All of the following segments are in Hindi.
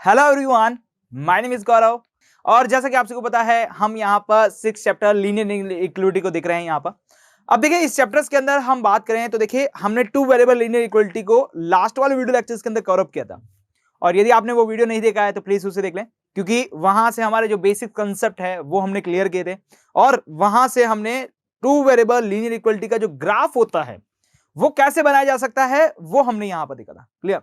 Hello everyone, my name is Gaurav. और जैसा कि आप सबको पता है, हम यहाँ पर 6 चैप्टर लीनियर इक्वलिटी को देख रहे हैं यहाँ पर। अब देखिए, इस चैप्टर्स के अंदर हम बात करें तो देखिए, हमने 2 वेरिएबल लीनियर इक्वलिटी को लास्ट वाले वीडियो लेक्चर्स के अंदर कवर अप किया था। और यदि आपने वो वीडियो नहीं देखा है तो प्लीज उसे देख लें, क्योंकि वहां से हमारे जो बेसिक कंसेप्ट है वो हमने क्लियर किए थे। और वहां से हमने 2 वेरिएबल लीनियर इक्वलिटी का जो ग्राफ होता है वो कैसे बनाया जा सकता है वो हमने यहाँ पर देखा था। क्लियर।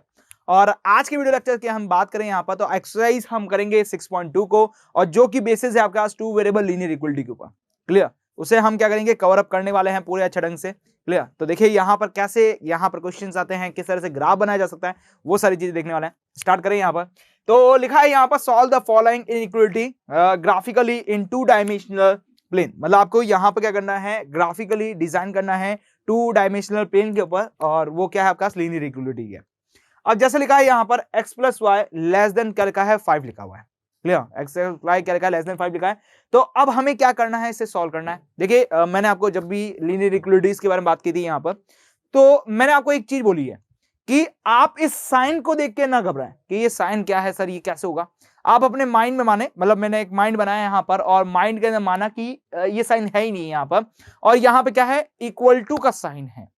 और आज के वीडियो लेक्चर की हम बात करें यहाँ पर, तो एक्सरसाइज हम करेंगे 6.2 को, और जो कि बेसिस है आपके पास 2 वेरिएबल लीनियर इक्वलिटी के ऊपर। क्लियर। उसे हम क्या करेंगे, कवर अप करने वाले हैं पूरे अच्छे ढंग से। क्लियर। तो देखिए यहाँ पर कैसे यहाँ पर क्वेश्चंस आते हैं, किस तरह से ग्राफ बनाया जा सकता है, वो सारी चीजें देखने वाले हैं। स्टार्ट करें यहाँ पर। तो लिखा है यहाँ पर, solve the following inequality graphically in 2 dimensional plane. मतलब आपको यहाँ पर क्या करना है, ग्राफिकली डिजाइन करना है 2 डायमेंशनल प्लेन के ऊपर, और वो क्या है आपका लीनियर इक्वलिटी है। अब जैसे लिखा है यहाँ पर x plus y less than क्या लिखा है, 5 लिखा हुआ है। क्लियर। x प्लस वाई क्या लिखा है, लेस देन 5 लिखा है। तो अब हमें क्या करना है, इसे सॉल्व करना है। देखिए मैंने आपको जब भी लीनियर इक्वलिटीज के बारे में बात की थी यहाँ पर, तो मैंने आपको एक चीज बोली है कि आप इस साइन को देख के ना घबराएं कि ये साइन क्या है सर, ये कैसे होगा। आप अपने माइंड में माने, मतलब मैंने एक माइंड बनाया यहाँ पर, और माइंड के अंदर माना कि ये साइन है ही नहीं यहाँ पर, और यहाँ पे क्या है, इक्वल टू का साइन है।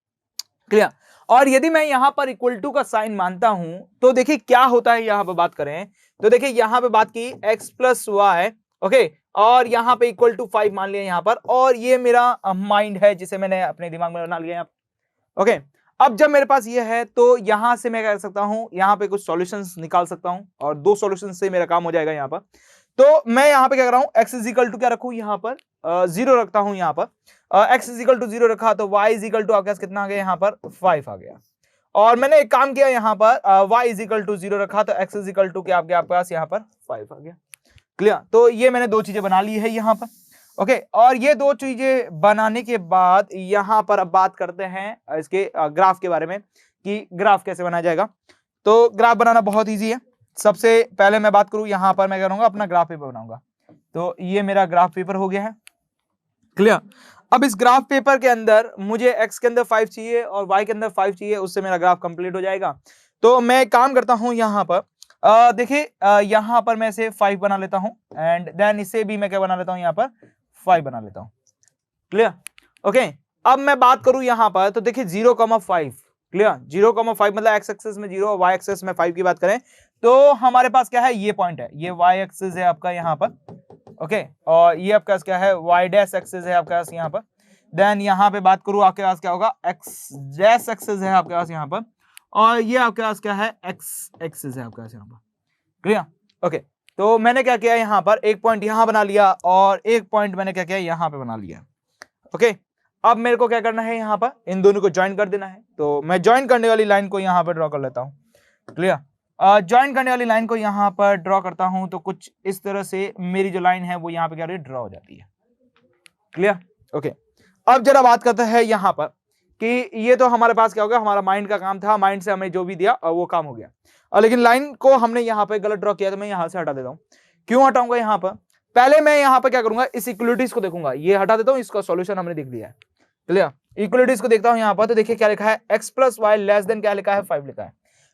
क्लियर। और यदि मैं यहां पर इक्वल टू का साइन मानता हूं तो देखिए क्या होता है। यहां पर बात करें तो देखिए, यहां पे बात की x प्लस वाई, ओके, और यहां पे इक्वल टू 5 मान लिया यहां पर, और ये मेरा माइंड है जिसे मैंने अपने दिमाग में बना लिया यहाँ। ओके। अब जब मेरे पास ये है तो यहां से मैं क्या कर सकता हूं, यहां पे कुछ सॉल्यूशंस निकाल सकता हूं, और 2 सॉल्यूशंस से मेरा काम हो जाएगा यहाँ पर। तो मैं यहाँ पे क्या कर रहा हूं, x इज इक्वल टू क्या रखूं, यहाँ पर 0 रखता हूं। यहाँ पर x इज इक्वल टू 0 रखा तो y इज इक्वल टू आपके पास कितना आ गया, यहाँ पर 5 आ गया। और मैंने एक काम किया, यहाँ पर y इज इक्वल टू 0 रखा तो x इज इक्वल टू क्या आपके पास यहाँ पर 5 आ गया। क्लियर। तो ये मैंने 2 चीजें बना ली है यहाँ पर। ओके। और ये 2 चीजें बनाने के बाद यहाँ पर अब बात करते हैं इसके ग्राफ के बारे में कि ग्राफ कैसे बनाया जाएगा। तो ग्राफ बनाना बहुत ईजी है। सबसे पहले मैं बात करूं, यहाँ पर मैं करूंगा अपना ग्राफ पेपर बनाऊंगा। तो ये मेरा ग्राफ पेपर हो गया है। क्लियर। अब इस ग्राफ पेपर के अंदर मुझे x के अंदर 5 चाहिए और y के अंदर 5 चाहिए, उससे मेरा ग्राफ कंप्लीट हो जाएगा। तो मैं एक काम करता हूं, यहाँ पर देखिए यहाँ पर मैं इसे 5 बना लेता हूं, एंड देन इसे भी मैं क्या बना लेता हूं, यहाँ पर 5 बना लेता हूं। क्लियर। ओके। अब मैं बात करूं यहाँ पर, तो देखिए 0,5। क्लियर। 0,5 मतलब x एक्सिस में 0 और y एक्सिस में 5 की बात करें तो हमारे पास क्या है, ये पॉइंट है, ये y एक्सिस है आपका यहाँ पर। ओके। और ये आपका क्या है, y डैश एक्सिस है आपके पास यहाँ पर। देन यहाँ पे बात करूं, आपके पास क्या होगा, x डैश एक्सिस है आपके पास यहाँ पर, और ये आपके पास क्या है, x एक्सिस है आपके पास यहाँ पर। क्लियर। ओके। तो मैंने क्या किया, यहाँ पर एक पॉइंट यहाँ बना लिया, और एक पॉइंट मैंने क्या किया, यहाँ पे बना लिया। ओके। अब मेरे को क्या करना है, यहाँ पर इन दोनों को ज्वाइन कर देना है। तो मैं ज्वाइन करने वाली लाइन को यहाँ पर ड्रॉ कर लेता हूँ। क्लियर। ज्वाइन करने वाली लाइन को यहाँ पर ड्रॉ करता हूं, तो कुछ इस तरह से मेरी जो लाइन है वो यहाँ पे क्या ड्रॉ हो जाती है। क्लियर। ओके। अब जरा बात करते हैं यहाँ पर कि ये तो हमारे पास क्या हो गया, हमारा माइंड का काम था, माइंड से हमें जो भी दिया वो काम हो गया। और लेकिन लाइन को हमने यहाँ पे गलत ड्रॉ किया, तो मैं यहाँ से हटा देता हूँ। क्यों हटाऊंगा, यहाँ पर पहले मैं यहाँ पर क्या करूंगा, इस इक्वलिटीज को देखूंगा, ये हटा देता हूँ, इसका सॉल्यूशन हमने देख लिया है। क्लियर। इक्वलिटीज को देखता हूँ यहाँ पर, तो देखिए क्या लिखा है, x plus y less than क्या लिखा है, 5 लिखा है।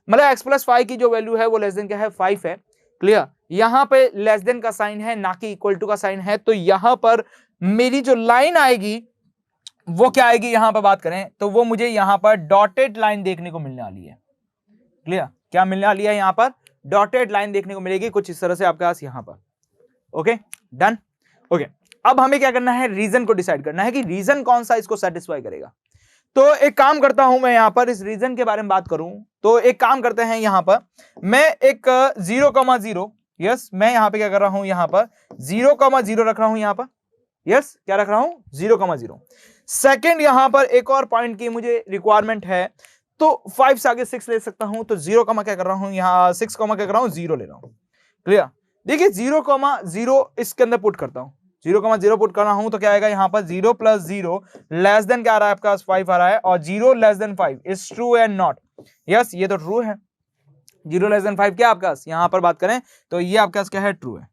मतलब x प्लस 5 की जो वैल्यू है वो लेस देन क्या है, 5 है। क्लियर। यहाँ पे लेस देन का साइन है, ना कि इक्वल टू का साइन है। तो यहाँ पर मेरी जो लाइन आएगी वो क्या आएगी, यहाँ पर बात करें तो वो मुझे यहाँ पर डॉटेड लाइन देखने को मिलने वाली है। क्लियर। क्या मिलने वाली है, यहाँ पर डॉटेड लाइन देखने को मिलेगी कुछ इस तरह से आपके पास यहाँ पर। ओके। डन। ओके। अब हमें क्या करना है, रीजन को डिसाइड करना है कि रीजन कौन सा इसको सेटिस्फाई करेगा। तो एक काम करता हूं, मैं यहां पर इस रीजन के बारे में बात करूं तो एक काम करते हैं, यहां पर मैं एक 0,0, यस, मैं यहां पे क्या कर रहा हूं, यहां पर 0,0 रख रहा हूं, यहां पर यस क्या रख रहा हूं, 0,0। सेकंड यहां पर एक और पॉइंट की मुझे रिक्वायरमेंट है, तो 5 से आगे 6 ले सकता हूं, तो 0, क्या कर रहा हूं, यहां 6, क्या कर रहा हूं, 0 ले रहा हूं। क्लियर। देखिए 0,0 इसके अंदर पुट करता हूं, 0,0 पुट कर रहा हूं, तो क्या आएगा यहाँ पर 0 प्लस 0 लेस देन क्या आ रहा है आपका 5 आ रहा है, और 0 less then 5 is true and not. Yes, ये तो ट्रू है। 0 लेस देन 5 क्या आपका, यहाँ पर बात करें तो ये आपका क्या है, ट्रू है।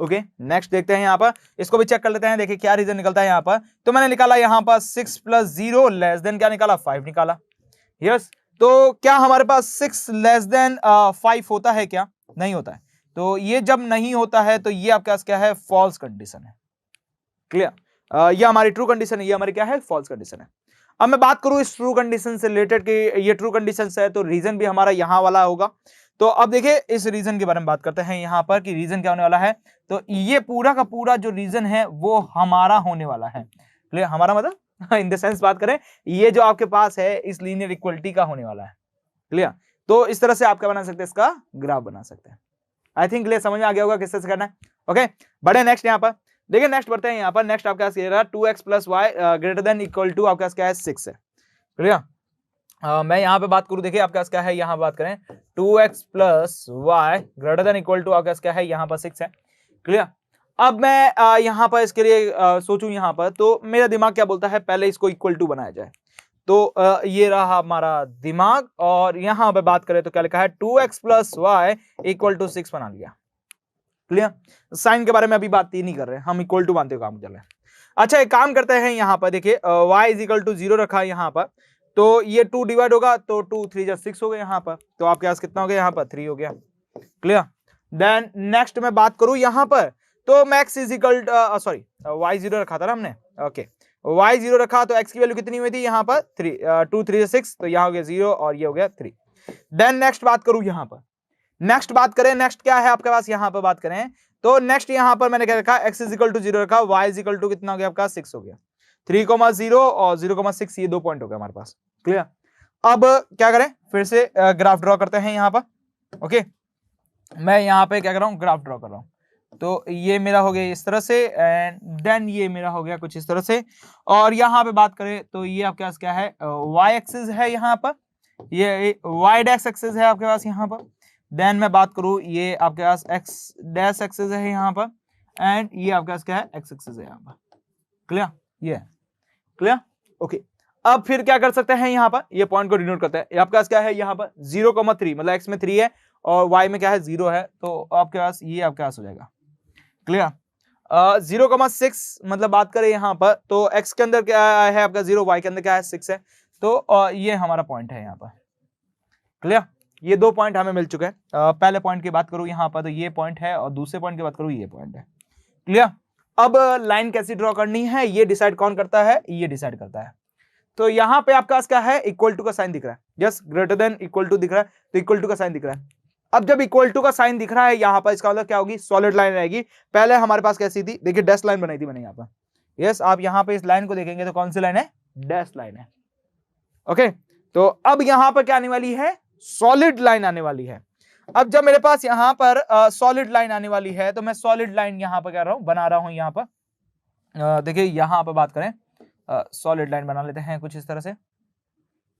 ओके। नेक्स्ट देखते हैं, यहाँ पर इसको भी चेक कर लेते हैं, देखिए क्या रीजन निकलता है यहाँ पर। तो मैंने निकाला यहाँ पर 6 प्लस 0 लेस देन क्या निकाला, 5 निकाला। यस। तो क्या हमारे पास 6 लेस देन 5 होता है क्या, नहीं होता है। तो ये जब नहीं होता है तो ये आपके पास क्या है, फॉल्स कंडीशन है। क्लियर, ये हमारी ट्रू कंडीशन है, ये हमारी क्या है, फॉल्स कंडीशन है। अब मैं बात करूं इस ट्रू कंडीशन से रिलेटेड कि ये ट्रू कंडीशन है तो रीजन भी हमारा यहां वाला होगा। तो अब देखिए इस रीजन के बारे में बात करते हैं यहां पर कि रीजन क्या होने वाला है। तो ये पूरा का पूरा जो रीजन है वो हमारा होने वाला है। क्लियर, हमारा मतलब इन द सेंस बात करें, ये जो आपके पास है इस लीनियर इक्वलिटी का होने वाला है। क्लियर, तो इस तरह से आप क्या बना सकते हैं, इसका ग्राफ बना सकते हैं। आई थिंक क्लियर, समझ में आ गया होगा किस तरह से करना है। ओके, बढ़े नेक्स्ट यहाँ पर। देखिए नेक्स्ट बढ़ते हैं यहाँ पर। नेक्स्ट आपके पास 2x plus y greater than equal to आपके पास क्या है, 6 है। क्लियर, मैं यहाँ पे बात करूं, देखिए आपके पास क्या है, यहाँ बात करें 2x plus y greater than equal to आपके पास क्या है, यहाँ पर 6 है। क्लियर, अब मैं यहाँ पर इसके लिए सोचूं यहाँ पर, तो मेरा दिमाग क्या बोलता है, पहले इसको इक्वल टू बनाया जाए। तो ये रहा हमारा दिमाग, और यहाँ पे बात करें तो क्या लिखा है, 2x plus Y equal to 6 बना लिया। क्लियर, साइन के बारे में अभी बात ही नहीं कर रहे हैं, हम इक्वल टू मानते हुए काम चल रहे हैं। अच्छा एक काम करते हैं, यहाँ पर देखिए y इज इक्वल टू 0 रखा है यहाँ पर, तो ये 2 डिवाइड होगा तो 2 3 जा 6 हो गया यहाँ पर, तो आपके पास कितना हो गया, यहाँ पर 3 हो गया। क्लियर, देन नेक्स्ट में बात करूं यहाँ पर, तो max is equal sorry y 0 रखा था ना हमने। ओके, y 0 रखा तो x की वैल्यू कितनी हुई थी यहाँ पर 3, 2 3 6, तो यहाँ हो गया 0 और ये हो गया 3। देन नेक्स्ट बात करूं यहाँ पर, नेक्स्ट बात करें, नेक्स्ट क्या है आपके पास यहाँ पर बात करें, तो नेक्स्ट यहाँ पर मैंने क्या रखा, x इज इक्वल टू 0 रखा, y इज इक्वल टू कितना हो गया आपका 6 हो गया। 3,0 और 0,6 ये 2 पॉइंट हो गया हमारे पास। क्लियर, अब क्या करें, फिर से ग्राफ ड्रॉ करते हैं यहाँ पर। ओके, मैं यहाँ पे क्या कर रहा हूँ, ग्राफ ड्रॉ कर रहा हूँ। तो ये मेरा हो गया इस तरह से, एंड देन ये मेरा हो गया कुछ इस तरह से, और यहाँ पे बात करें तो ये आपके पास क्या है, y एक्सिस है यहाँ पर, ये y डैश एक्सिस है आपके पास यहाँ पर। देन मैं बात करूँ, ये आपके पास x डैश एक्सिस है यहाँ पर, एंड ये आपके पास क्या है, x एक्सिस है यहाँ पर। क्लियर, ये क्लियर। ओके, अब फिर क्या कर सकते हैं यहाँ पर, ये पॉइंट को डिनोट करते हैं। आपके पास क्या है यहाँ पर 0,3, मतलब x में 3 है और y में क्या है 0 है, तो आपके पास ये आपके पास हो जाएगा। क्लियर, 0,6 मतलब बात करें यहाँ पर, तो x के अंदर क्या है आपका 0, y के अंदर क्या है 6 है, तो ये हमारा पॉइंट है यहाँ पर। क्लियर, ये 2 पॉइंट हमें मिल चुके हैं। पहले पॉइंट की बात करूं यहाँ पर तो ये पॉइंट है, और दूसरे पॉइंट की बात करूं ये पॉइंट है। क्लियर, अब लाइन कैसी ड्रॉ करनी है ये डिसाइड कौन करता है, ये डिसाइड करता है। तो यहाँ पे आपका क्या है, इक्वल टू का साइन दिख रहा है, yes greater than equal to दिख रहा है, तो इक्वल टू का साइन दिख रहा है। अब जब इक्वल टू का साइन दिख रहा है यहाँ पर, इसका मतलब क्या होगी, सॉलिड लाइन रहेगी। पहले हमारे पास कैसी थी, देखिए डैश लाइन बनाई थी मैंने यहाँ पर, यस आप यहाँ पे इस लाइन को देखेंगे तो कौन सी लाइन है, डैश लाइन है। ओके, तो अब यहाँ पर क्या आने वाली है, सॉलिड लाइन आने वाली है। अब जब मेरे पास यहाँ पर सॉलिड लाइन आने वाली है, तो मैं सॉलिड लाइन यहाँ पर क्या रहा हूँ, बना रहा हूँ यहाँ पर। देखिए यहाँ पर बात करें, सॉलिड लाइन बना लेते हैं कुछ इस तरह से,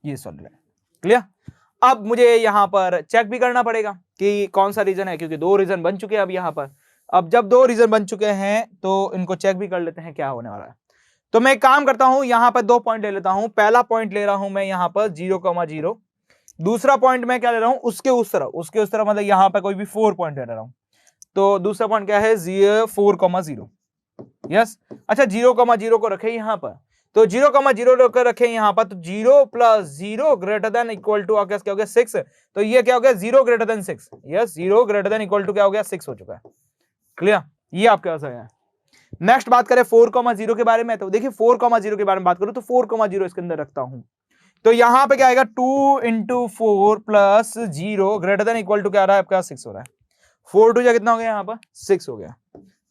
ये सॉलिड लाइन। क्लियर, अब मुझे यहाँ पर चेक भी करना पड़ेगा कि कौन सा रीजन है, क्योंकि 2 रीजन बन चुके हैं अब यहाँ पर। अब जब 2 रीजन बन चुके हैं तो इनको चेक भी कर लेते हैं क्या होने वाला है। तो मैं एक काम करता हूं, यहाँ पर 2 पॉइंट ले लेता हूं। पहला पॉइंट ले रहा हूं मैं यहाँ पर 0,0, दूसरा पॉइंट मैं क्या ले रहा हूं, उसके उस तरफ मतलब यहाँ पर कोई भी 4 पॉइंट ले रहा हूं। तो दूसरा पॉइंट क्या है, 4,0। यस, अच्छा 0,0 को रखे यहाँ पर, तो 0,0 रखे यहाँ पर, तो 0 + 0 ग्रेटर देन इक्वल टू क्या हो गया 6, तो ये क्या हो गया 0 greater than 6, yes 0 greater than equal to क्या हो गया 6 हो चुका है। क्लियर, ये आपके पास है। नेक्स्ट बात करें 4,0 के बारे में, तो देखिए 4,0 के बारे में बात करूं तो 4,0 इसके अंदर रखता हूं, तो यहां पे क्या आएगा 2 × 4 + 0 ग्रेटर देन इक्वल टू क्या आ रहा है आपका 6 हो रहा है। 4 2 कितना हो गया यहाँ पर 6 हो गया,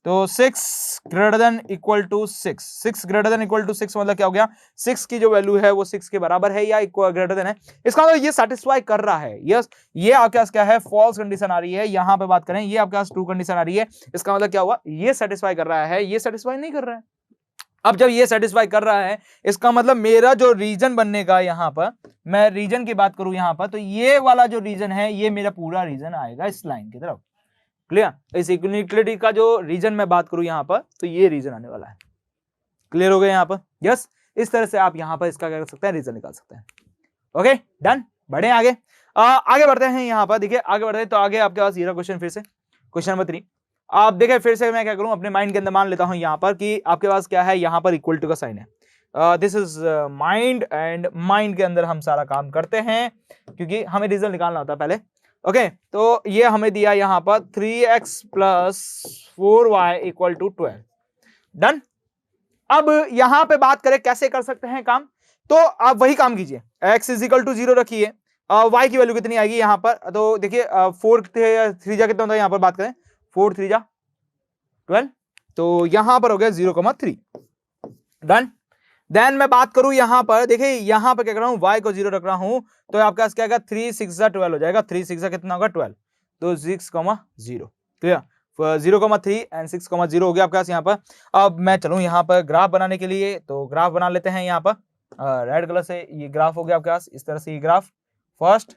तो 6 greater than equal to 6 greater than equal to 6 मतलब क्या हो गया, 6 की जो वैल्यू है वो 6 के बराबर है या इक्वल ग्रेटर देन है, इसका मतलब ये सेटिस्फाई कर रहा है। यस, ये आपके पास क्या है, फॉल्स कंडीशन आ रही है। यहाँ पे बात करें ये आपके पास ट्रू कंडीशन आ रही है, इसका मतलब क्या हुआ, ये सेटिस्फाई कर रहा है, ये सेटिस्फाई नहीं कर रहा है। अब जब ये सेटिस्फाई कर रहा है, इसका मतलब मेरा जो रीजन बनने का, यहाँ पर मैं रीजन की बात करूं यहाँ पर, तो ये वाला जो रीजन है ये मेरा पूरा रीजन आएगा इस लाइन की तरफ। क्लियर, इस इक्विलिटी का जो रीजन मैं बात करूं यहाँ पर, तो ये रीजन आने वाला है। क्लियर हो गया यहाँ पर, यस इस तरह से आप यहाँ पर इसका क्या कर सकते हैं, रीजन निकाल सकते हैं। ओके डन, बढ़े आगे। आगे बढ़ते हैं यहाँ पर, देखिए आगे बढ़ते हैं तो आगे आपके पास ये क्वेश्चन, फिर से क्वेश्चन नंबर 3। आप देखें फिर से मैं क्या करूं, अपने माइंड के अंदर मान लेता हूं यहाँ पर कि आपके पास क्या है, यहाँ पर इक्वल टू का साइन है। This is mind, and mind के अंदर हम सारा काम करते हैं क्योंकि हमें रीजन निकालना होता है पहले। ओके, तो ये हमें दिया यहाँ पर 3x plus 4y equal to 12। Done. अब यहां पे बात करें कैसे कर सकते हैं काम, तो आप वही काम कीजिए, x इज इक्वल टू 0 रखिए, y की वैल्यू कितनी आएगी यहाँ पर, तो देखिए 4 3 जा कितना होता है, यहाँ पर बात करें 4 3 जा 12, तो यहां पर हो गया 0,3। डन। देन मैं बात करूं यहां पर, देखिए यहां पर क्या कर रहा हूं, y को 0 रख रहा हूं, तो आपके पास क्या आएगा 3 6 12 हो जाएगा, 3 6 कितना होगा 12, तो 6,0 क्लियर, 0,3 एंड 6,0 हो गया आपके पास यहाँ पर। अब मैं चलूं यहाँ पर ग्राफ बनाने के लिए, तो ग्राफ बना लेते हैं यहाँ पर रेड कलर से, ये ग्राफ हो गया आपके पास इस तरह से, ये graph first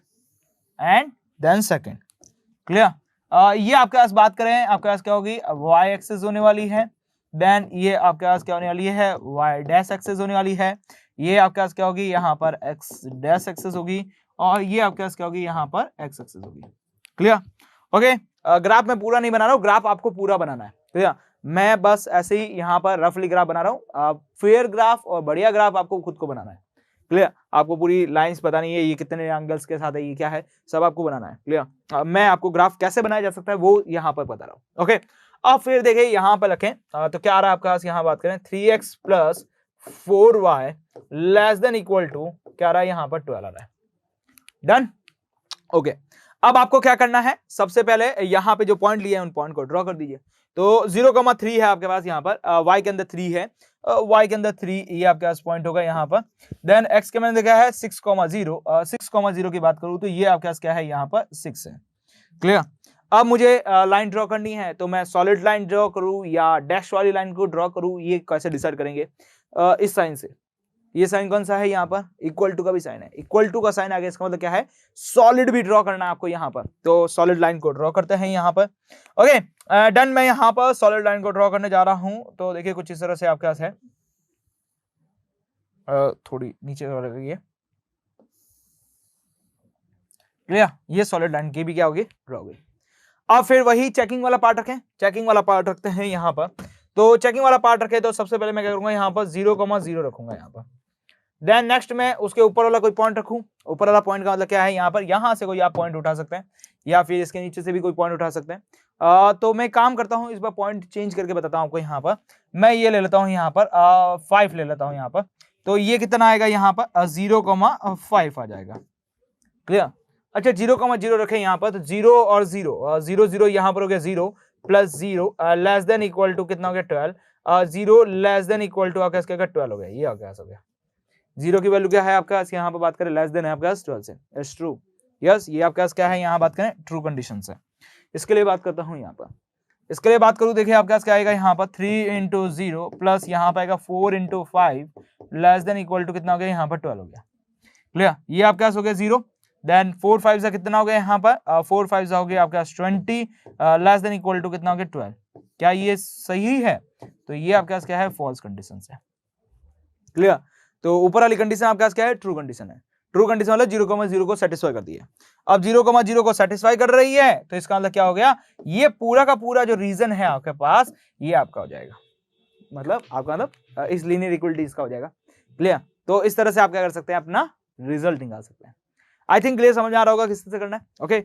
and then second, clear. ये आपके पास बात करें, आपके पास क्या होगी, y एक्सिस होने वाली है, देन ये आपके पास क्या होने वाली है, y डैश एक्सिस होने वाली है, ये आपके पास क्या होगी, यहाँ पर x डैश एक्सिस होगी, और ये आपके पास क्या होगी, यहाँ पर x एक्सिस होगी, क्लियर। ओके, ग्राफ में पूरा नहीं बना रहा हूँ, ग्राफ आपको पूरा बनाना है, क्लियर। मैं बस ऐसे ही यहाँ पर रफली ग्राफ बना रहा हूँ, फेयर ग्राफ और बढ़िया ग्राफ आपको खुद को बनाना है, क्लियर। आपको पूरी लाइंस पता नहीं है, ये कितने एंगल्स के साथ है, ये क्या है, सब आपको बनाना है, क्लियर। मैं आपको ग्राफ कैसे बनाया जा सकता है वो यहाँ पर बता रहा हूँ। ओके, अब फिर देखिए यहाँ पर रखें, तो क्या आ रहा है आपके पास, यहाँ बात करें 3x plus 4y less than equal to क्या आ रहा है, यहाँ पर 12 आ रहा है। डन। ओके, अब आपको क्या करना है, सबसे पहले यहाँ पे जो पॉइंट लिए हैं उन पॉइंट को ड्रॉ कर दीजिए। तो 0,3 है आपके पास यहाँ पर, y के अंदर 3 है, y के अंदर 3, ये आपके पास पॉइंट होगा यहाँ पर। देन x के मैंने देखा है 6,0, 6,0 की बात करूँ तो ये आपके पास क्या है, यहाँ पर 6 है, क्लियर। अब मुझे लाइन ड्रॉ करनी है, तो मैं सॉलिड लाइन ड्रॉ करूँ या डैश वाली लाइन को ड्रॉ करूँ, ये कैसे डिसाइड करेंगे, इस साइन से। ये साइन कौन सा है, यहाँ पर इक्वल टू का भी साइन है, इक्वल टू का साइन आ गया, इसका मतलब क्या है, सॉलिड भी ड्रॉ करना है आपको यहाँ पर, तो सॉलिड लाइन को ड्रॉ करते हैं यहाँ पर। Okay, done. मैं यहाँ पर सॉलिड लाइन को ड्रॉ करने जा रहा हूँ, तो देखिए कुछ इस तरह से आपके पास है, थोड़ी नीचे रखिए, क्लियर। ये सॉलिड लाइन की भी क्या होगी, ड्रॉ होगी। अब फिर वही चेकिंग वाला पार्ट रखें, चेकिंग वाला पार्ट रखते हैं यहाँ पर, तो चेकिंग वाला पार्ट रखे, तो सबसे पहले मैं क्या करूंगा, यहाँ पर 0,0 रखूंगा यहाँ पर। देन नेक्स्ट मैं उसके ऊपर वाला कोई पॉइंट रखूं, ऊपर वाला पॉइंट का मतलब क्या है, यहाँ पर यहाँ से कोई आप पॉइंट उठा सकते हैं, या फिर इसके नीचे से भी कोई पॉइंट उठा सकते हैं। तो मैं काम करता हूँ, इस बार पॉइंट चेंज करके बताता हूँ आपको। यहाँ पर मैं ये ले लेता हूँ, यहाँ पर 5 ले लेता हूँ यहाँ पर, तो ये कितना आएगा, यहाँ पर 0,5 आ जाएगा, क्लियर। अच्छा, 0,0 रखें यहाँ पर, तो 0 और 0 0 0 यहाँ पर हो गया 0 plus 0 less than equal to कितना हो गया 12, 0 लेस देन इक्वल टू आपका 12 हो गया, ये आपके पास हो गया। 0 की वैल्यू क्या है आपके पास, यहाँ पर बात करें लेस देन है आपके पास 12 से, इट्स ट्रू, यस। ये आपके पास क्या है, यहाँ बात करें ट्रू कंडीशन से। इसके लिए बात करता हूँ यहाँ पर, इसके लिए बात करूँ, देखिए आपके पास क्या आएगा, यहाँ पर 3 इंटू 0 प्लस यहाँ पर आएगा 4 into 5 less than equal to कितना हो गया, यहाँ पर 12 हो गया, क्लियर। ये आपके पास हो गया 0, देन 4 5 से कितना हो गया यहाँ पर, 4 5 से हो गया आपके पास 20 लेस देन इक्वल टू कितना हो गया 12। क्या ये सही है, तो ये आपके पास क्या है, फॉल्स कंडीशन है, क्लियर। तो ऊपर वाली कंडीशन आपके पास क्या है, ट्रू कंडीशन है। ट्रू कंडीशन मतलब 0,0 को सेटिस्फाई करती है। अब 0,0 को सेटिस्फाई कर रही है, तो इसका मतलब क्या हो गया, ये पूरा का पूरा जो रीजन है आपके पास, ये आपका हो जाएगा, मतलब आपका मतलब इस लीनियर इक्वलिटी इसका हो जाएगा, क्लियर। तो इस तरह से आप क्या कर सकते हैं, अपना रिजल्ट निकाल सकते हैं। आई थिंक क्लियर, समझ आ रहा होगा किस तरह से करना है। ओके,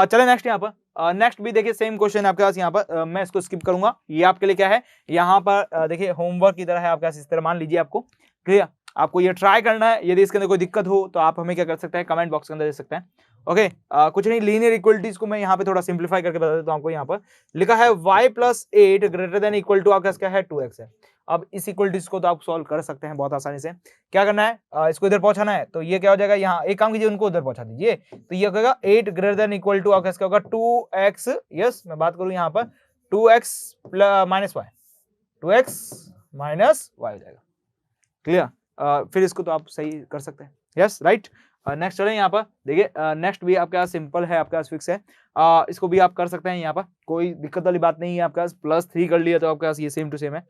चले नेक्स्ट। यहाँ पर नेक्स्ट भी देखिए सेम क्वेश्चन है आपके पास, यहाँ पर मैं इसको स्किप करूंगा, ये आपके लिए क्या है, यहाँ पर देखिए होमवर्क की तरह है आपके पास, इस तरह मान लीजिए आपको, क्लियर। आपको ये ट्राई करना है, यदि इसके अंदर कोई दिक्कत हो तो आप हमें क्या कर सकते हैं, कमेंट बॉक्स के अंदर दे सकते हैं। ओके, कुछ नहीं, लीनियर इक्वलिटीज को मैं यहाँ पे थोड़ा सिंप्लीफाई करके बता देता हूँ आपको। यहाँ पर लिखा है y plus 8 greater than equal to आपका क्या है 2x है। अब इस इक्वलिटीज को तो आप सॉल्व कर सकते हैं बहुत आसानी से। क्या करना है, इसको इधर पहुंचाना है, तो ये क्या हो जाएगा, यहाँ एक काम कीजिए, उनको उधर पहुंचा दीजिए, तो ये होगा 8 ग्रेटर देन इक्वल टू आपका क्या होगा 2x, यस। मैं बात करूँ यहाँ पर 2x minus y, 2x minus y हो जाएगा, क्लियर। फिर इसको तो आप सही कर सकते हैं, यस राइट। नेक्स्ट चले यहाँ पर, देखिए नेक्स्ट भी आपके पास सिंपल है, आपके पास फिक्स है, इसको भी आप कर सकते हैं, यहाँ पर कोई दिक्कत वाली बात नहीं है। आपके पास +3 कर लिया तो आपके पास ये सेम टू सेम है।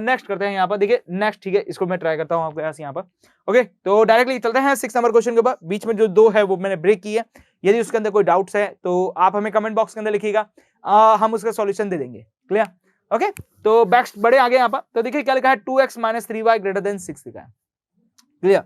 नेक्स्ट करते हैं यहाँ पर, देखिए नेक्स्ट, ठीक है, इसको मैं ट्राई करता हूँ आपके पास यहाँ पर। ओके, तो डायरेक्टली चलते हैं 6 नंबर क्वेश्चन के ऊपर। बीच में जो 2 है वो मैंने ब्रेक की है, यदि उसके अंदर कोई डाउट्स है तो आप हमें कमेंट बॉक्स के अंदर लिखिएगा, हम उसका सॉल्यूशन दे देंगे, क्लियर। ओके, तो बैक्स बड़े आगे यहाँ पर, तो देखिए क्या लिखा है, 2x minus 3y greater than 6 लिखा है, क्लियर।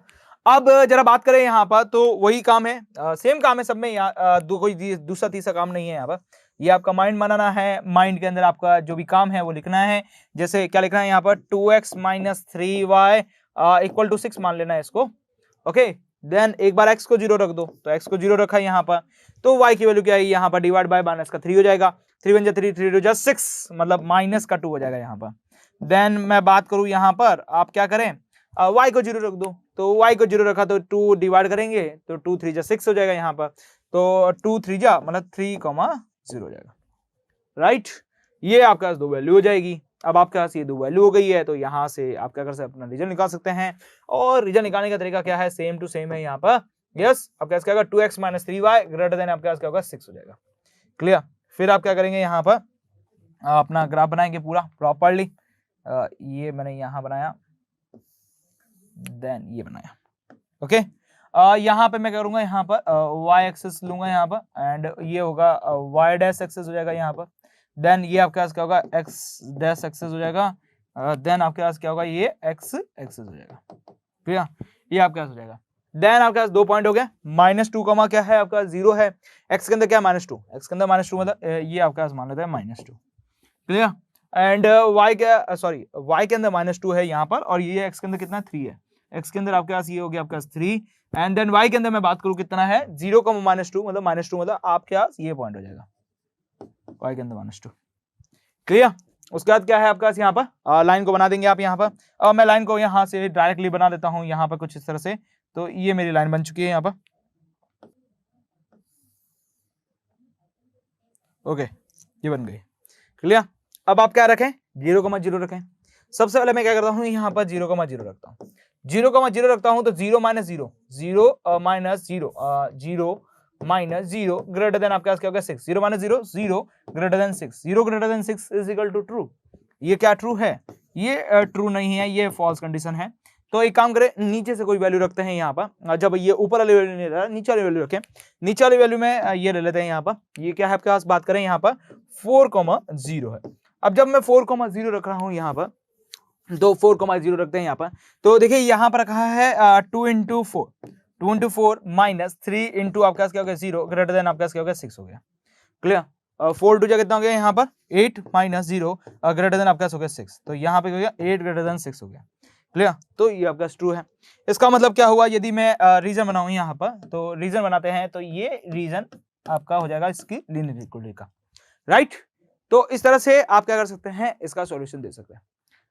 अब जरा बात करें यहाँ पर तो वही काम है, सेम काम है सब में, यहाँ कोई दूसरा तीसरा काम नहीं है यहाँ पर। ये आपका माइंड बनाना है, माइंड के अंदर आपका जो भी काम है वो लिखना है। जैसे क्या लिखना है यहाँ पर 2x minus 3y equal to 6 मान लेना है इसको। ओके, देन एक बार x को 0 रख दो, तो x को 0 रखा है यहाँ पर, तो y की वैल्यू क्या है यहाँ पर डिवाइड बाय माइनस का 3 हो जाएगा। 3 1 3, 3 2 6, मतलब माइनस का 2 हो जाएगा यहाँ पर। देन मैं बात करूँ यहाँ पर, आप क्या करें, y को 0 रख दो, तो y को 0 रखा तो 2 डिवाइड करेंगे तो 2 3 जा 6 हो जाएगा यहाँ पर, तो 2 3 जा मतलब 3,0 हो जाएगा। राइट, ये आपके पास दो वैल्यू हो जाएगी। अब आपके पास ये दो वैल्यू हो गई है, तो यहाँ से आप क्या कर सकते हैं, अपना रीजन निकाल सकते हैं। और रीजन निकालने का तरीका क्या है, सेम टू सेम है यहाँ पर। यस, आपके पास क्या होगा 2x minus 3y greater than आपके पास क्या होगा 6 हो जाएगा। क्लियर, फिर आप क्या करेंगे यहाँ पर, अपना ग्राफ बनाएंगे पूरा प्रॉपरली। ये मैंने यहाँ बनाया, देन ये बनाया। ओके, यहाँ पे मैं करूंगा यहाँ पर y एक्सिस लूंगा यहाँ पर, एंड ये होगा y डैश एक्सिस हो जाएगा यहाँ पर। देन ये आपके पास क्या होगा x डैश एक्सिस हो जाएगा। देन आपके पास क्या होगा ये x एक्सिस हो जाएगा। क्लियर, ये आपके पास हो जाएगा। देन आपके पास 2 पॉइंट हो गया, -2 कमा क्या है आपका 0 है, x के अंदर क्या है -2, x के अंदर -2 मतलब ये आपके पास मान लेते हैं -2। क्लियर, एंड y क्या, सॉरी y के अंदर -2 है यहाँ पर, और ये x के अंदर कितना 3 है, x के अंदर आपके पास ये हो गया आपके पास 3, एंड देन y के अंदर मैं बात करूं कितना है 0, -2 मतलब -2 मतलब आपके पास ये पॉइंट हो जाएगा y के अंदर -2। क्लियर, उसके बाद क्या है आपके पास यहाँ पर लाइन को बना देंगे आप यहाँ पर, और मैं लाइन को यहाँ से डायरेक्टली बना देता हूँ यहाँ पर कुछ इस तरह से। तो ये मेरी लाइन बन चुकी है यहाँ पर। ओके, ये बन गई। क्लियर, अब आप क्या रखें 0,0 रखें। सबसे पहले मैं क्या करता हूँ यहाँ पर 0,0 रखता हूँ, 0,0 रखता हूं तो 0 minus 0, 0 minus 0, 0 minus 0 greater than आपके पास क्या होगा 6, 0 minus 0, 0 greater than 6, 0 greater than 6 is equal to true. ये क्या ट्रू है, ये ट्रू नहीं है, ये फॉल्स कंडीशन है। तो एक काम करें, नीचे से कोई वैल्यू रखते हैं यहाँ पर, जब ये ऊपर वाली वैल्यू नहीं रहा, नीचे वाली वैल्यू रखें। नीचे वाली वैल्यू में ये ले लेते हैं यहाँ पर, ये क्या है आपके पास, बात करें यहाँ पर 4,0 है। अब जब मैं 4,0 रख रहा हूँ यहाँ पर, तो 4,0 रखते हैं यहाँ पर, तो देखिए यहाँ पर रखा है 2 इंटू 4 माइनस 3 इंटू आपके पास क्या हो गया 0 ग्रेटर देन आपके पास क्या हो गया 6 हो गया। क्लियर, 4 2 कितना हो गया यहाँ पर 8 माइनस 0 ग्रेटर देन आपके पास हो गया 6, तो यहाँ पे हो गया 8 ग्रेटर देन 6 हो गया। क्लियर, तो ये आपका ट्रू है। इसका मतलब क्या हुआ, यदि मैं रीजन बनाऊं यहाँ पर, तो रीजन बनाते हैं तो ये रीजन आपका हो जाएगा इसकी लीनियर इक्विटी का। राइट, तो इस तरह से आप क्या कर सकते हैं, इसका सॉल्यूशन दे सकते हैं।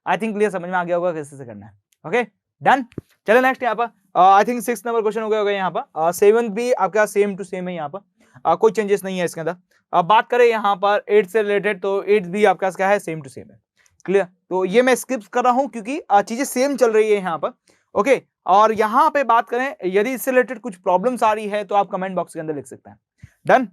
आई थिंक क्लियर, समझ में आ गया होगा कैसे से करना है। ओके डन, चलो नेक्स्ट यहाँ पर आई थिंक 6 नंबर क्वेश्चन हो गया होगा यहाँ पर। 7 भी आपका सेम टू सेम है यहाँ पर, कोई चेंजेस नहीं है इसके अंदर। अब बात करें यहाँ पर 8 से रिलेटेड, तो 8 भी आपका क्या है सेम टू सेम है। क्लियर, तो ये मैं स्किप कर रहा हूँ क्योंकि चीजें सेम चल रही है यहाँ पर। ओके, और यहाँ पे बात करें यदि इससे रिलेटेड कुछ प्रॉब्लम्स आ रही है तो आप कमेंट बॉक्स के अंदर लिख सकते हैं। डन,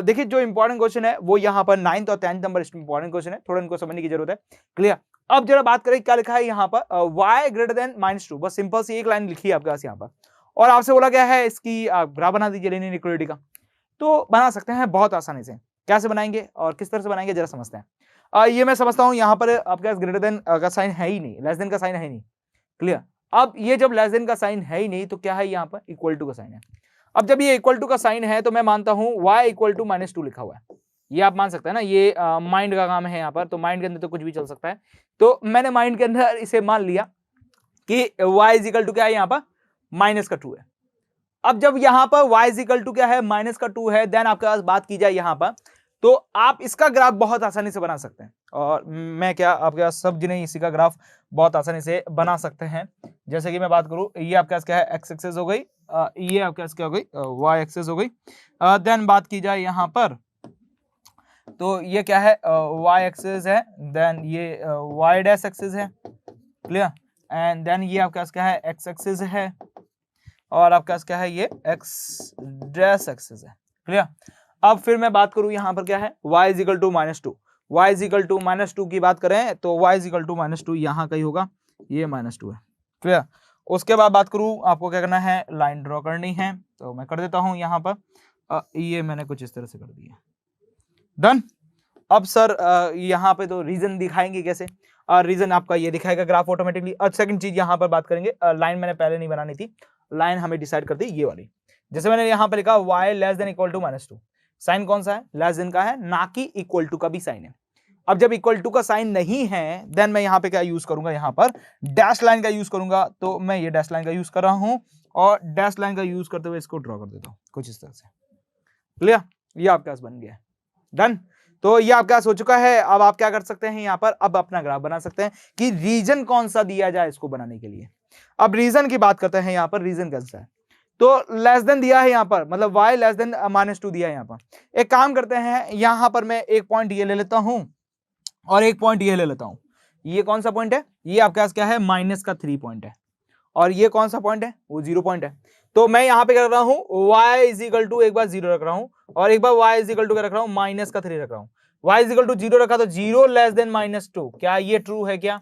देखिए जो इंपॉर्टेंट क्वेश्चन है वो यहाँ पर 9th और 10th नंबर इंपॉर्टेंट क्वेश्चन है, थोड़ा इनको समझने की जरूरत है। क्लियर, अब जरा बात करें क्या लिखा है यहाँ पर, y ग्रेटर देन -2, बस सिंपल सी एक लाइन लिखी है आपके पास यहाँ पर, और आपसे बोला गया है इसकी ग्राफ बना दीजिए लीनियर इक्विलिटी का। तो बना सकते हैं बहुत आसानी से, कैसे बनाएंगे और किस तरह से बनाएंगे जरा समझते हैं। ये मैं समझता हूँ यहाँ पर आपके पास ग्रेटर देन का साइन है ही नहीं, लेस देन का साइन है ही नहीं। क्लियर, अब ये जब लेस देन का साइन है ही नहीं तो क्या है यहाँ पर इक्वल टू का साइन है। अब जब ये इक्वल टू का साइन है तो मैं मानता हूँ y इक्वल टू -2 लिखा हुआ है, ये आप मान सकते हैं ना, ये माइंड का काम है यहाँ पर, तो माइंड के अंदर तो कुछ भी चल सकता है। तो मैंने माइंड के अंदर इसे मान लिया कि y इज इक्वल टू क्या है यहाँ पर -2 है। अब जब यहाँ पर y इज इक्वल टू क्या है -2 है, देन आपके पास बात की जाए यहाँ पर, तो आप इसका ग्राफ बहुत आसानी से बना सकते हैं, और मैं क्या आपके पास सब जिन्हें इसी का ग्राफ बहुत आसानी से बना सकते हैं। जैसे कि मैं बात करूं, ये आपके पास क्या है x एक्सिस हो गई, ये आपके पास क्या हो गई y एक्सिस हो गई। देन बात की जाए यहाँ पर, तो ये क्या है y एक्सिस है, देन ये y डैश एक्सिस है। क्लियर, एंड देन ये आपके पास क्या है x एक्सिस है, और आपके पास क्या है ये x डैश एक्सिस है। क्लियर, अब फिर मैं बात करूं यहाँ पर क्या है y is equal to -2, y is equal to -2 की बात करें तो y इज इक्वल टू -2 यहाँ का ही होगा, ये -2 है। क्लियर, उसके बाद बात करूं आपको क्या करना है, लाइन ड्रॉ करनी है, तो मैं कर देता हूं यहाँ पर, ये मैंने कुछ इस तरह से कर दिया। डन, अब सर यहाँ पे तो रीजन दिखाएंगे कैसे, रीजन आपका ये दिखाएगा ग्राफ ऑटोमेटिकली। और सेकंड चीज यहाँ पर बात करेंगे, लाइन मैंने पहले नहीं बनानी थी, लाइन हमें डिसाइड करती है ये वाली। जैसे मैंने यहाँ पे लिखा y less than equal to -2, sign कौन सा है, लेस देन का है, ना कि इक्वल टू का भी साइन है। अब जब इक्वल टू का साइन नहीं है देन मैं यहाँ पे क्या यूज करूंगा, यहाँ पर डैश लाइन का यूज करूंगा। तो मैं ये डैश लाइन का यूज कर रहा हूं और डैश लाइन का यूज करते हुए इसको ड्रॉ कर देता हूं कुछ इस तरह से। क्लियर, ये आपके पास बन गया है, डन। तो ये आपके पास हो चुका है। अब आप क्या कर सकते हैं यहाँ पर, अब अपना ग्राफ बना सकते हैं कि रीजन कौन सा दिया जाए इसको बनाने के लिए। अब रीजन की बात करते हैं, यहाँ पर रीजन कैसा है, तो लेस देन दिया है यहाँ पर, मतलब y लेस देन -2 दिया है यहाँ पर। एक काम करते हैं, यहाँ पर मैं एक पॉइंट ये ले लेता हूं और एक पॉइंट ये ले लेता हूं। ये कौन सा पॉइंट है, ये आपके पास क्या है, -3 पॉइंट है, और ये कौन सा पॉइंट है, वो 0 पॉइंट है। तो मैं यहाँ पे क्या कर रहा हूँ, y इज इक्वल टू एक बार 0 रख रहा हूँ और एक बार y इज इक्वल टू क्या रख रहा हूँ, -3 रख रहा हूँ। y इज इक्वल टू 0 रखा तो 0 लेस देन -2, क्या ये ट्रू है, क्या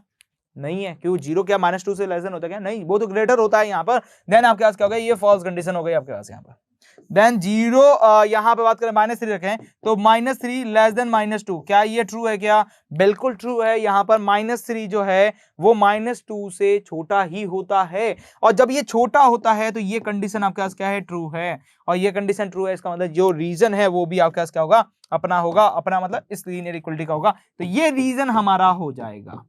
नहीं है, क्यों 0 क्या -2 से लेस देन होता है क्या, नहीं, वो तो ग्रेटर होता है यहाँ पर। देन आपके पास क्या हो गया, ये फॉल्स कंडीशन हो गई आपके पास यहाँ पर। देन 0 यहाँ पे बात करें -3 रखें तो -3 लेस देन -2, क्या ये ट्रू है, क्या बिल्कुल ट्रू है। यहाँ पर -3 जो है वो -2 से छोटा ही होता है, और जब ये छोटा होता है तो ये कंडीशन आपके पास क्या है, ट्रू है, और ये कंडीशन ट्रू है, इसका मतलब जो रीजन है वो भी आपके पास क्या होगा, अपना होगा, अपना मतलब इस लीनियर इक्वलिटी का होगा। तो ये रीजन हमारा हो जाएगा।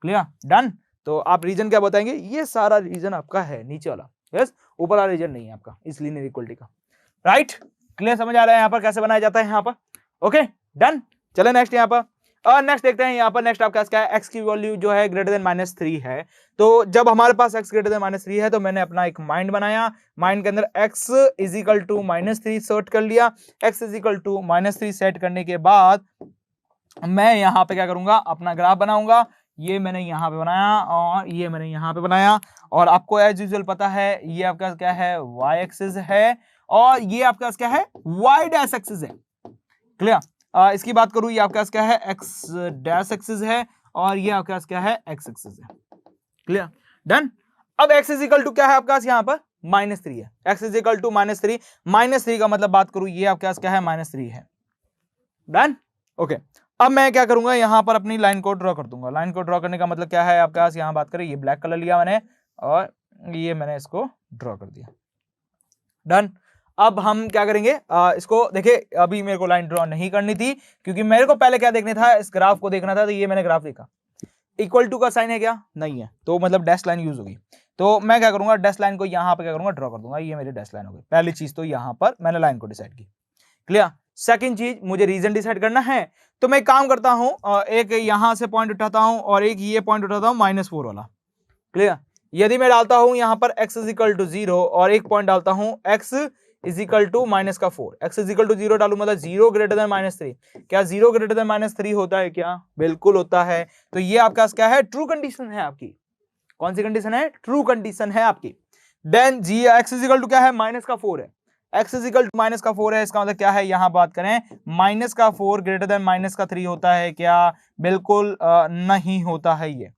Clear, done. तो आप रीजन क्या बताएंगे, ये सारा रीजन आपका है नीचे वाला, यस, ऊपर वाला रीजन नहीं है आपका इस लीनियर इक्वलिटी का, राइट। क्लियर, समझ आ रहा है यहाँ पर कैसे बनाया जाता है यहाँ पर, ओके डन। चले नेक्स्ट यहाँ पर, और नेक्स्ट देखते हैं यहाँ पर। नेक्स्ट आपका क्या है, x की वैल्यू जो है ग्रेटर देन -3 है। तो जब हमारे पास x ग्रेटर देन -3 है तो मैंने अपना एक माइंड बनाया, माइंड के अंदर x is equal to -3 set कर लिया। x is equal to -3 set करने के बाद मैं यहाँ पे क्या करूंगा, अपना ग्राफ बनाऊंगा। ये मैंने यहाँ पे बनाया और ये मैंने यहाँ पे बनाया, और आपको एज यूजुअल पता है ये आपका क्या है, y एक्सिस है, और ये आपके पास क्या है, y डैश एक्सिस है। क्लियर, इसकी बात करूं, ये आपके पास क्या है, x डैश एक्सिस है, और ये आपके पास क्या है, x एक्सिस है। Clear, done. अब x इज इक्वल टू क्या है आपके पास यहाँ पर, -3 है। x इज इक्वल टू -3 का मतलब बात करूं, ये आपके पास क्या है, -3 है, डन, ओके। अब मैं क्या करूंगा, यहां पर अपनी लाइन को ड्रॉ कर दूंगा। लाइन को ड्रॉ करने का मतलब क्या है आपके पास, यहां बात करें, ये ब्लैक कलर लिया मैंने और ये मैंने इसको ड्रॉ कर दिया, डन। अब हम क्या करेंगे, इसको देखिए, अभी मेरे को लाइन ड्रॉ नहीं करनी थी क्योंकि मेरे को पहले क्या देखना था, इस ग्राफ को देखना था। तो ये मैंने ग्राफ देखा, इक्वल टू का साइन है क्या, नहीं है, तो मतलब डैश लाइन यूज होगी। तो मैं क्या करूंगा, डैश लाइन को यहाँ पे क्या करूंगा, ड्रॉ कर दूंगा। ये मेरी डैश लाइन हो गई। पहली चीज तो यहाँ पर मैंने लाइन को डिसाइड की। क्लियर, सेकंड चीज, मुझे रीजन डिसाइड करना है। तो मैं काम करता हूं, एक यहां से पॉइंट उठाता हूं और एक ये पॉइंट उठाता हूं -4 वाला। क्लियर, यदि मैं डालता हूं यहां पर x इज इक्वल टू 0 और एक पॉइंट डालता हूं x is equal to -4, x is equal to 0 डालू मतलब 0 ग्रेटर देन -3, क्या 0 ग्रेटर देन -3 होता है, क्या बिल्कुल होता है। तो ये आपका क्या है, ट्रू कंडीशन है आपकी। कौन सी कंडीशन है, ट्रू कंडीशन है आपकी। देन जी x इज इक्वल टू क्या है, -4 है, x इज इक्वल टू -4 है, इसका मतलब क्या है, यहां बात करें -4 ग्रेटर देन -3 होता है क्या, बिल्कुल नहीं होता है। ये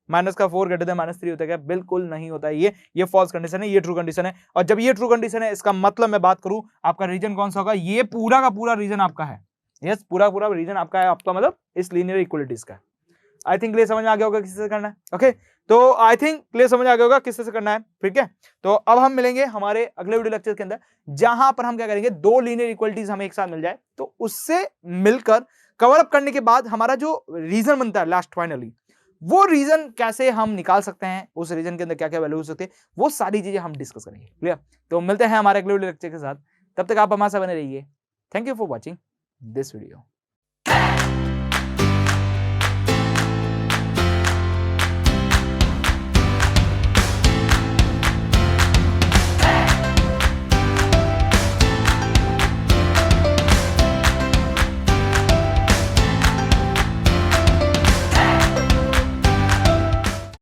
-4 ग्रेटर देन -3 होता है क्या, बिल्कुल नहीं होता है। ये फॉल्स कंडीशन है, ये ट्रू कंडीशन है। और जब ये ट्रू कंडीशन है, इसका मतलब मैं बात करूं, आपका रीजन कौन सा होगा, ये पूरा का पूरा रीजन आपका है। यस, पूरा पूरा रीजन आपका है, आपका मतलब इस लीनियर इक्वलिटीज का। आई थिंक क्लियर समझ में आ गया होगा किसी से करना है, ओके। तो आई थिंक क्लियर समझ आ गया होगा किससे करना है, ठीक है। तो अब हम मिलेंगे हमारे अगले वीडियो लेक्चर के अंदर, जहां पर हम क्या करेंगे, दो लीनियर इक्वलिटीज हमें एक साथ मिल जाए तो उससे मिलकर कवर अप करने के बाद हमारा जो रीजन बनता है लास्ट फाइनली, वो रीजन कैसे हम निकाल सकते हैं, उस रीजन के अंदर क्या क्या वैल्यू हो सकते हैं, वो सारी चीजें हम डिस्कस करेंगे। क्लियर, तो मिलते हैं हमारे अगले वीडियो लेक्चर के साथ, तब तक आप हमारे साथ बने रहिए। Thank you for watching this video.